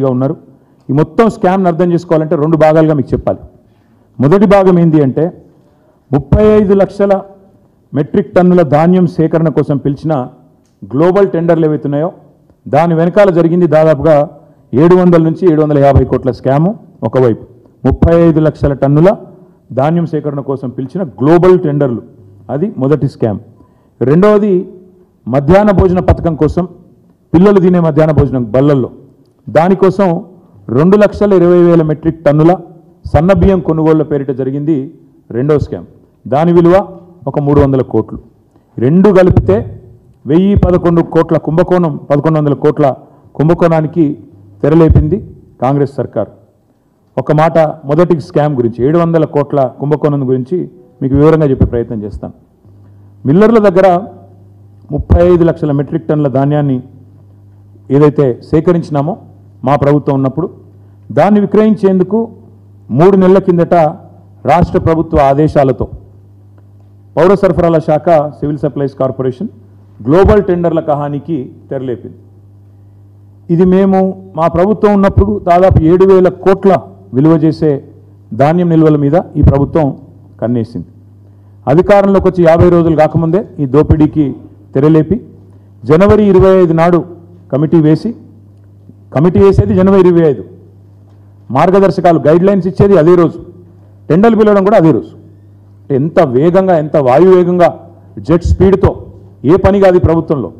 ఉన్నారు. ఈ మొత్తం స్కామ్ని అర్థం చేసుకోవాలంటే రెండు భాగాలుగా మీకు చెప్పాలి. మొదటి భాగం ఏంటి అంటే 35 లక్షల మెట్రిక్ టన్నుల ధాన్యం సేకరణ కోసం పిలిచిన గ్లోబల్ టెండర్లు ఏవైతున్నాయో దాని వెనకాల జరిగింది దాదాపుగా 700 నుంచి 750 కోట్ల స్కాము. ఒకవైపు 35 లక్షల టన్నుల ధాన్యం సేకరణ కోసం పిలిచిన గ్లోబల్ టెండర్లు, అది మొదటి స్కామ్. రెండవది మధ్యాహ్న భోజన పథకం కోసం పిల్లలు తినే మధ్యాహ్న భోజనం బల్లల్లో, దానికోసం 2,20,000 మెట్రిక్ టన్నుల సన్న బియ్యం కొనుగోళ్ల పేరిట జరిగింది రెండో స్కామ్. దాని విలువ ఒక 300 కోట్లు. రెండు కలిపితే 1011 కోట్ల కుంభకోణం, 1100 కోట్ల కుంభకోణానికి తెరలేపింది కాంగ్రెస్ సర్కార్. ఒక మాట మొదటి స్కామ్ గురించి, 700 కోట్ల కుంభకోణం గురించి మీకు వివరంగా చెప్పే ప్రయత్నం చేస్తాను. మిల్లర్ల దగ్గర 35 లక్షల మెట్రిక్ టన్నుల ధాన్యాన్ని ఏదైతే సేకరించినామో మా ప్రభుత్వం ఉన్నప్పుడు, దాన్ని విక్రయించేందుకు 3 నెలల కిందట రాష్ట్ర ప్రభుత్వ ఆదేశాలతో పౌర సరఫరాల శాఖ, సివిల్ సప్లైస్ కార్పొరేషన్ గ్లోబల్ టెండర్ల కహానికి తెరలేపింది. ఇది మేము మా ప్రభుత్వం ఉన్నప్పుడు దాదాపు 7,000 కోట్ల విలువ చేసే ధాన్యం నిల్వల మీద ఈ ప్రభుత్వం కన్నేసింది. అధికారంలోకి వచ్చి 50 రోజులు కాకముందే ఈ దోపిడీకి తెరలేపి జనవరి 25 నాడు కమిటీ వేసేది జనవరి 25, మార్గదర్శకాలు గైడ్లైన్స్ ఇచ్చేది అదే రోజు, టెండర్లు పిలవడం కూడా అదే రోజు. ఎంత వేగంగా, ఎంత వాయువేగంగా, జెట్ స్పీడ్తో ఏ పని కాదు ఈ ప్రభుత్వంలో.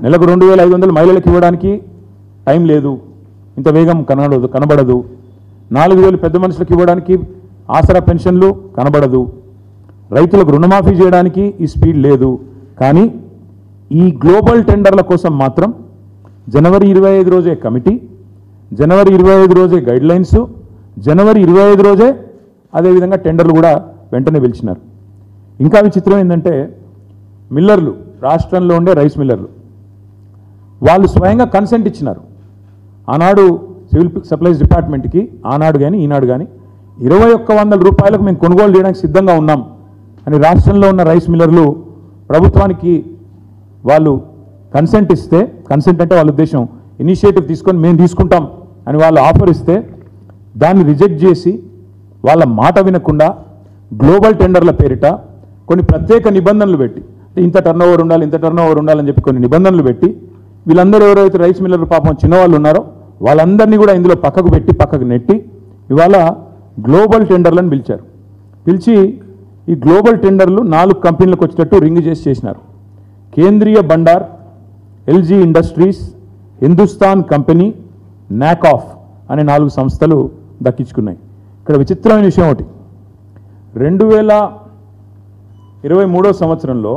నెలకు 2,500 మహిళలకు ఇవ్వడానికి టైం లేదు, ఇంత వేగం కనబడదు. 4,000 పెద్ద మనుషులకు ఇవ్వడానికి ఆసరా పెన్షన్లు కనబడదు. రైతులకు రుణమాఫీ చేయడానికి ఈ స్పీడ్ లేదు. కానీ ఈ గ్లోబల్ టెండర్ల కోసం మాత్రం జనవరి 25 రోజే కమిటీ, జనవరి 25 రోజే గైడ్లైన్స్, జనవరి 25 రోజే అదేవిధంగా టెండర్లు కూడా వెంటనే పిలిచినారు. ఇంకా విచిత్రం ఏంటంటే మిల్లర్లు, రాష్ట్రంలో ఉండే రైస్ మిల్లర్లు, వాళ్ళు స్వయంగా కన్సెంట్ ఇచ్చినారు. ఆనాడు సివిల్ సప్లైస్ డిపార్ట్మెంట్కి, ఆనాడు కానీ ఈనాడు కానీ 2,100 రూపాయలకు మేము కొనుగోలు చేయడానికి సిద్ధంగా ఉన్నాం అని రాష్ట్రంలో ఉన్న రైస్ మిల్లర్లు ప్రభుత్వానికి వాళ్ళు కన్సెంట్ ఇస్తే, కన్సెంట్ అంటే వాళ్ళ ఉద్దేశం ఇనిషియేటివ్ తీసుకొని మేము తీసుకుంటాం అని వాళ్ళు ఆఫర్ ఇస్తే దాన్ని రిజెక్ట్ చేసి వాళ్ళ మాట వినకుండా గ్లోబల్ టెండర్ల పేరిట కొన్ని ప్రత్యేక నిబంధనలు పెట్టి, ఇంత టర్నోవర్ ఉండాలి, ఇంత టర్నోవర్ ఉండాలని చెప్పి కొన్ని నిబంధనలు పెట్టి వీళ్ళందరూ ఎవరైతే రైస్ మిల్లర్లు పాపం చిన్నవాళ్ళు ఉన్నారో వాళ్ళందరినీ కూడా ఇందులో పక్కకు నెట్టి ఇవాళ గ్లోబల్ టెండర్లను పిలిచి ఈ గ్లోబల్ టెండర్లు 4 కంపెనీలకు వచ్చేటట్టు రింగ్ చేసినారు. కేంద్రీయ Bandar, LG industries, Hindustan company, నాకాఫ్ అనే 4 సంస్థలు దక్కించుకున్నాయి. ఇక్కడ విచిత్రమైన విషయం ఒకటి, 2023 సంవత్సరంలో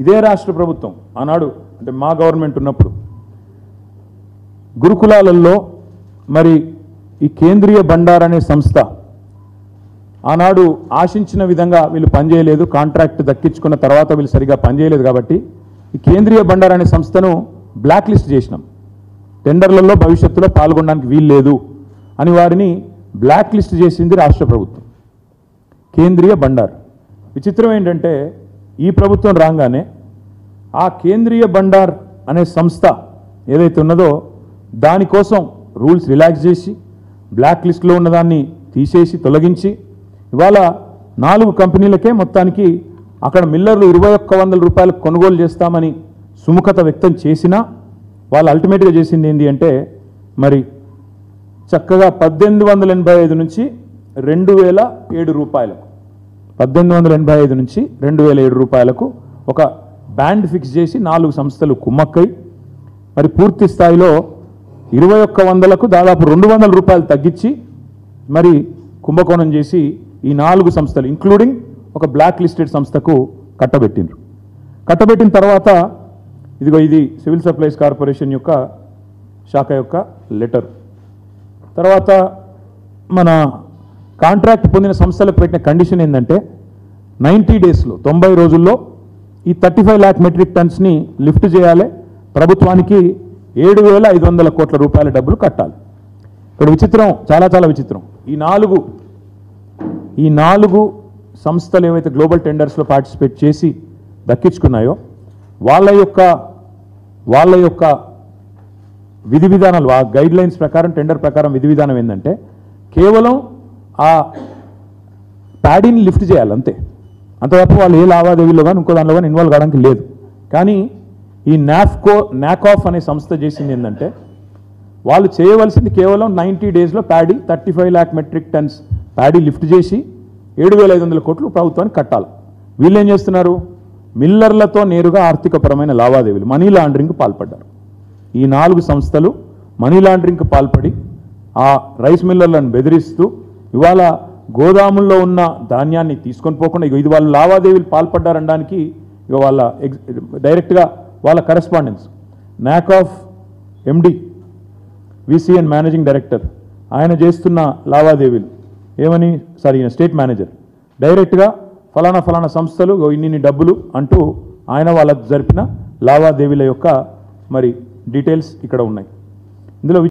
ఇదే రాష్ట్ర ప్రభుత్వం, ఆనాడు అంటే మా గవర్నమెంట్ ఉన్నప్పుడు, గురుకులాలలో మరి ఈ కేంద్రీయ బండార్ అనే సంస్థ ఆనాడు ఆశించిన విధంగా వీళ్ళు పనిచేయలేదు, కాంట్రాక్ట్ దక్కించుకున్న తర్వాత వీళ్ళు సరిగా పనిచేయలేదు కాబట్టి ఈ కేంద్రీయ బండార్ అనే సంస్థను బ్లాక్ లిస్ట్ చేసినాం. టెండర్లలో భవిష్యత్తులో పాల్గొనడానికి వీల్లేదు అని వారిని బ్లాక్ లిస్ట్ చేసింది రాష్ట్ర ప్రభుత్వం, కేంద్రీయ బండార్. విచిత్రం ఏంటంటే ఈ ప్రభుత్వం రాగానే ఆ కేంద్రీయ బండార్ అనే సంస్థ ఏదైతే ఉన్నదో దానికోసం రూల్స్ రిలాక్స్ చేసి బ్లాక్ లిస్ట్లో ఉన్నదాన్ని తీసేసి తొలగించి ఇవాళ 4 కంపెనీలకే మొత్తానికి అక్కడ మిల్లర్లు 2,100 రూపాయలకు కొనుగోలు చేస్తామని సుముఖత వ్యక్తం చేసినా వాళ్ళు అల్టిమేట్గా చేసింది ఏంటి అంటే మరి చక్కగా 1,885 నుంచి 2,007 రూపాయలకు, 1,885 నుంచి 2,007 రూపాయలకు ఒక బ్యాండ్ ఫిక్స్ చేసి 4 సంస్థలు కుమ్మక్కై మరి పూర్తి స్థాయిలో 2,100లకు దాదాపు 200 రూపాయలు తగ్గించి మరి కుంభకోణం చేసి ఈ 4 సంస్థలు ఇంక్లూడింగ్ ఒక బ్లాక్ లిస్టెడ్ సంస్థకు కట్టబెట్టిన తర్వాత ఇదిగో ఇది సివిల్ సప్లైస్ కార్పొరేషన్ యొక్క శాఖ యొక్క లెటర్. తర్వాత మన కాంట్రాక్ట్ పొందిన సంస్థలకు పెట్టిన కండిషన్ ఏంటంటే 90 డేస్లో, 90 రోజుల్లో ఈ 35 లాక్ మెట్రిక్ టన్స్ని లిఫ్ట్ చేయాలి, ప్రభుత్వానికి 7,500 కోట్ల రూపాయల డబ్బులు కట్టాలి. ఇక్కడ విచిత్రం, చాలా విచిత్రం, ఈ నాలుగు సంస్థలు ఏవైతే గ్లోబల్ టెండర్స్లో పార్టిసిపేట్ చేసి దక్కించుకున్నాయో వాళ్ళ యొక్క విధి విధానాలు, ఆ గైడ్ లైన్స్ ప్రకారం, టెండర్ ప్రకారం విధి విధానం ఏంటంటే కేవలం ఆ ప్యాడీని లిఫ్ట్ చేయాలి అంతే. అంతవరకు వాళ్ళు ఏ లావాదేవీలో కానీ ఇంకో దానిలో కానీ ఇన్వాల్వ్ కావడానికి లేదు. కానీ ఈ నాకాఫ్ అనే సంస్థ చేసింది ఏంటంటే వాళ్ళు చేయవలసింది కేవలం 90 డేస్లో paddy 35 lakh metric tons paddy lift చేసి 7,500 కోట్లు ప్రభుత్వానికి కట్టాలి. వీళ్ళు ఏం చేస్తున్నారు? మిల్లర్లతో నేరుగా ఆర్థికపరమైన లావాదేవీలు, మనీ లాండరింగ్కి పాల్పడ్డారు. ఈ 4 సంస్థలు మనీ లాండరింగ్కి పాల్పడి ఆ రైస్ మిల్లర్లను బెదిరిస్తూ ఇవాళ గోదాముల్లో ఉన్న ధాన్యాన్ని తీసుకొని పోకుండా ఇది వాళ్ళు లావాదేవీలు పాల్పడ్డారనడానికి ఇక వాళ్ళ డైరెక్ట్గా వాళ్ళ కరెస్పాండెన్స్ నాకాఫ్ ఎండి విసిఎన్ మేనేజింగ్ డైరెక్టర్ ఆయన చేస్తున్న లావాదేవీలు ఏమని ఈయన స్టేట్ మేనేజర్ డైరెక్ట్గా ఫలానా సంస్థలు ఇన్ని డబ్బులు అంటూ ఆయన వాళ్ళ జరిపిన లావాదేవీల యొక్క మరి డీటెయిల్స్ ఇక్కడ ఉన్నాయి. ఇందులో